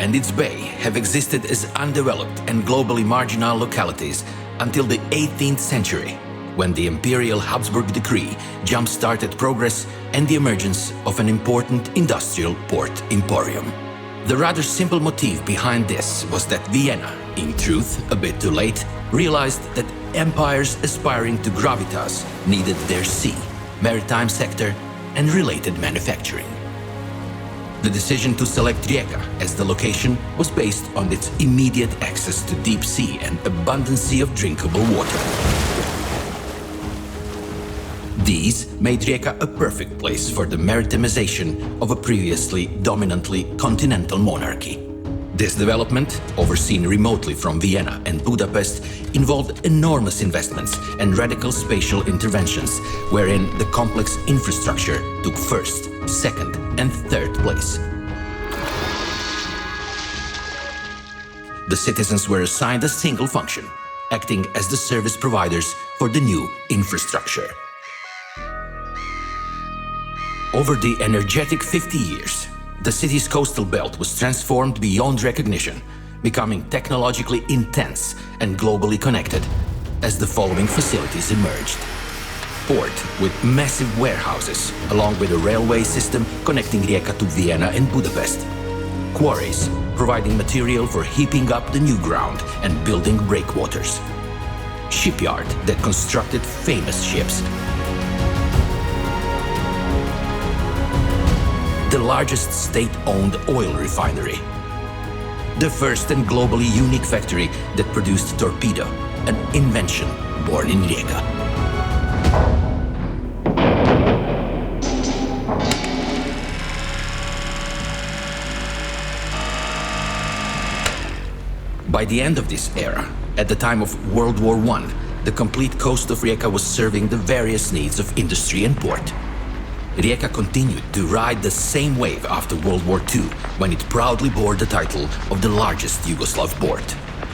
and its bay have existed as undeveloped and globally marginal localities until the 18th century, when the imperial Habsburg decree jump-started progress and the emergence of an important industrial port emporium. The rather simple motive behind this was that Vienna, in truth a bit too late, realized that empires aspiring to gravitas needed their sea, maritime sector and related manufacturing. The decision to select Rijeka as the location was based on its immediate access to deep sea and abundance of drinkable water. These made Rijeka a perfect place for the maritimization of a previously dominantly continental monarchy. This development, overseen remotely from Vienna and Budapest, involved enormous investments and radical spatial interventions, wherein the complex infrastructure took first, second and third place. The citizens were assigned a single function, acting as the service providers for the new infrastructure. Over the energetic 50 years, the city's coastal belt was transformed beyond recognition, becoming technologically intense and globally connected as the following facilities emerged. Port with massive warehouses, along with a railway system connecting Rijeka to Vienna and Budapest. Quarries, providing material for heaping up the new ground and building breakwaters. Shipyard that constructed famous ships. The largest state-owned oil refinery. The first and globally unique factory that produced torpedo, an invention born in Rijeka. By the end of this era, at the time of World War I, the complete coast of Rijeka was serving the various needs of industry and port. Rijeka continued to ride the same wave after World War II, when it proudly bore the title of the largest Yugoslav port.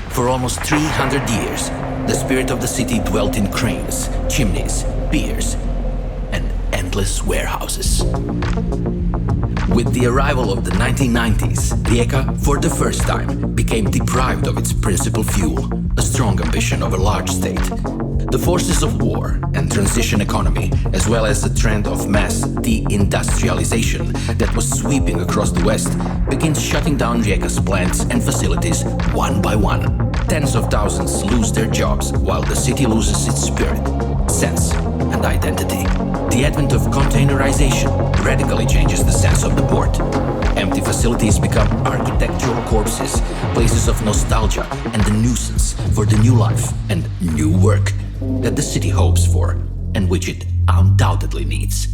For almost 300 years, the spirit of the city dwelt in cranes, chimneys, piers, and endless warehouses. With the arrival of the 1990s, Rijeka, for the first time, became deprived of its principal fuel, a strong ambition of a large state. The forces of war and transition economy, as well as the trend of mass deindustrialization that was sweeping across the West, began shutting down Rijeka's plants and facilities one by one. Tens of thousands lose their jobs while the city loses its spirit, sense, and identity. The advent of containerization radically changes the sense of the port. Empty facilities become architectural corpses, places of nostalgia and a nuisance for the new life and new work that the city hopes for and which it undoubtedly needs.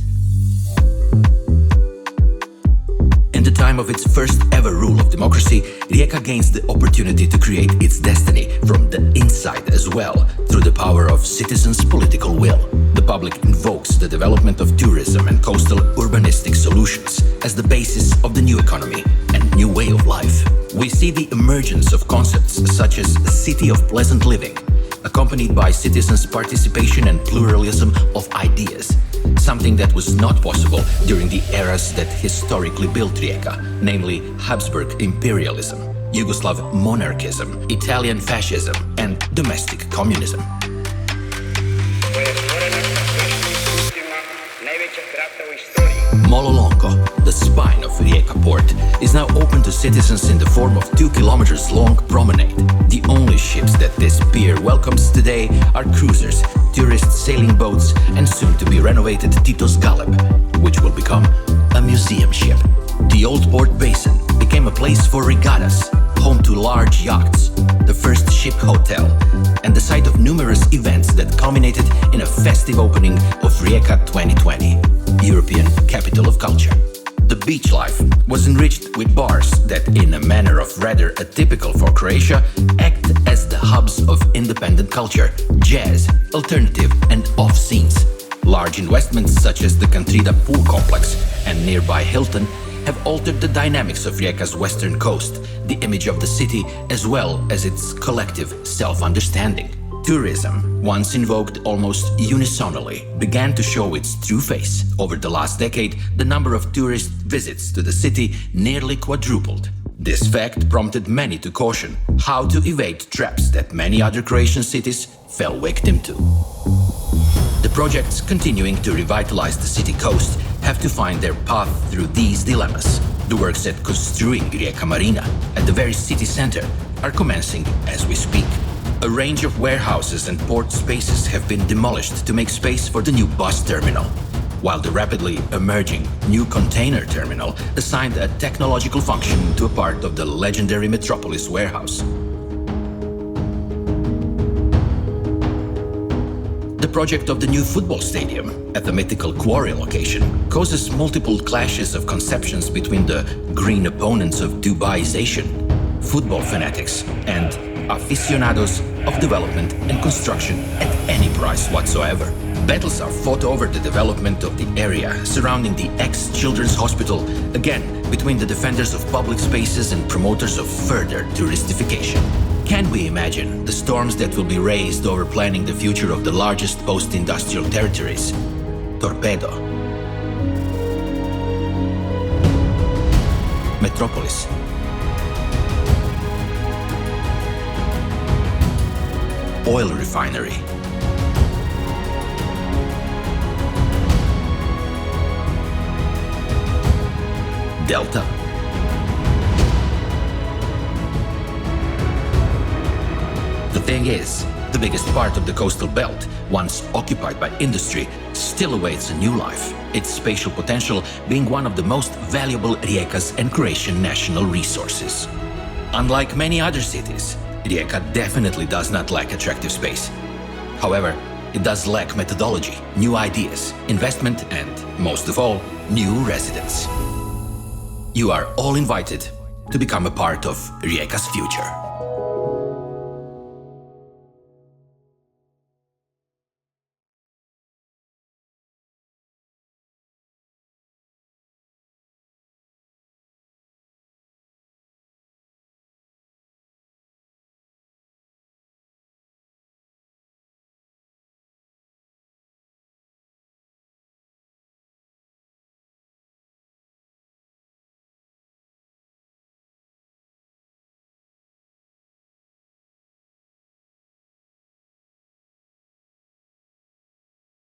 In the time of its first ever rule of democracy, Rijeka gains the opportunity to create its destiny from the inside as well, through the power of citizens' political will. The public invokes the development of tourism and coastal urbanistic solutions as the basis of the new economy and new way of life. We see the emergence of concepts such as a city of pleasant living, accompanied by citizens' participation and pluralism of ideas, something that was not possible during the eras that historically built Rijeka, namely Habsburg imperialism, Yugoslav monarchism, Italian fascism, and domestic communism. Mololongo, the spine of Rijeka port, is now open to citizens in the form of 2 kilometers long promenade. The only ships that this pier welcomes today are cruisers, tourist sailing boats, and soon to be renovated Tito's Galeb, which will become a museum ship. The old port basin became a place for regattas, home to large yachts, the first ship hotel, and the site of numerous events that culminated in a festive opening of Rijeka 2020, European Capital of Culture. The beach life was enriched with bars that, in a manner of rather atypical for Croatia, act as the hubs of independent culture, jazz, alternative and off scenes. Large investments such as the Kantrida pool complex and nearby Hilton have altered the dynamics of Rijeka's western coast, the image of the city, as well as its collective self-understanding. Tourism, once invoked almost unisonally, began to show its true face. Over the last decade, the number of tourist visits to the city nearly quadrupled. This fact prompted many to caution how to evade traps that many other Croatian cities fell victim to. The projects continuing to revitalize the city coast have to find their path through these dilemmas. The works at construing Rijeka Marina at the very city center are commencing as we speak. A range of warehouses and port spaces have been demolished to make space for the new bus terminal, while the rapidly emerging new container terminal assigned a technological function to a part of the legendary Metropolis warehouse. The project of the new football stadium at the mythical quarry location causes multiple clashes of conceptions between the green opponents of Dubaization, football fanatics, and aficionados of development and construction at any price whatsoever. Battles are fought over the development of the area surrounding the ex-children's hospital, again between the defenders of public spaces and promoters of further touristification. Can we imagine the storms that will be raised over planning the future of the largest post-industrial territories? Torpedo, Metropolis, oil refinery, Delta, the thing is, the biggest part of the coastal belt, once occupied by industry, still awaits a new life, its spatial potential being one of the most valuable Rijeka's and Croatian national resources. Unlike many other cities, Rijeka definitely does not lack attractive space. However, it does lack methodology, new ideas, investment, and, most of all, new residents. You are all invited to become a part of Rijeka's future.